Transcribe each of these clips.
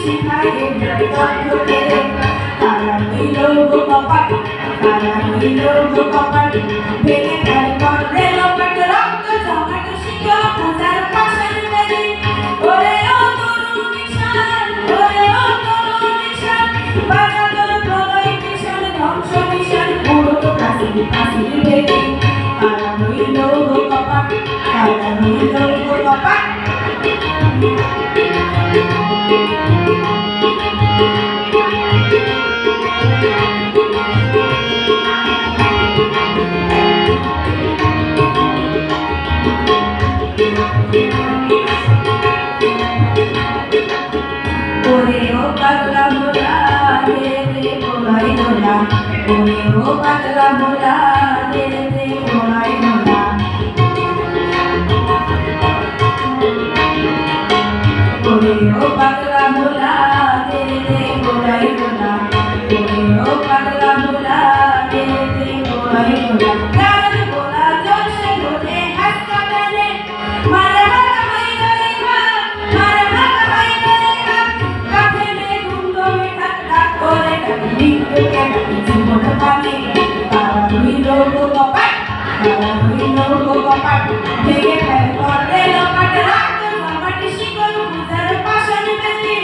শিখাইয়ে ধরে তারা হইল কপাট তারা হইল কপাট ভেঙে গেল করে লোপাট রক্ত জমাট শিখা হাজার পাশার মেরে ওরে ও তরুণ নিশান ওরে ও তরুণ নিশান বাজানোর প্রলয় মিশন ধ্বংস মিশন পুরো কাশি কাশি ভেঙে তারা হইল কপাট তারা হইল কপাট ওরে ও পাগলা মোলা রে রে মোলাই মোলা ওরে ও পাগলা মোলা রে রে মোলাই মোলা ওরে ও পাগলা মোলা রে রে মোলাই মোলা ওরে ও পাগলা মোলা রে রে মোলাই মোলা গান মোলা জোশে মোলে হাসতা করে মারে হাত হাই করে মারে হাত হাই করে কাফে মে গুন্ডো মে ঠাট্টা করে নিত্য কে জীবন পানি তারা হইল কপাট তারা হইল কপাট ভেঙে ফেল করে লোপাট রক্ত জমাট শিকল পূজার পাশান বেদি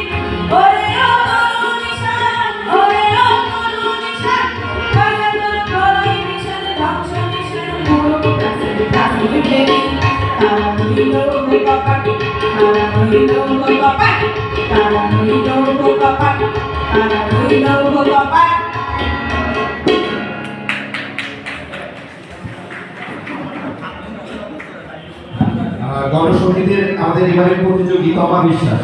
ওরে ও তরুণ নিশান ওরে ও তরুণ নিশান বাজানোর প্রলয় মিশন ধ্বংস মিশন পুরো কাছে কাছে বেদি তারা হইল কপাট তারা হইল কপাট তারা হইল কপাট তারা হইল কপাট গণসঙ্গীতের আমাদের এবারের প্রতিযোগী তমা বিশ্বাস।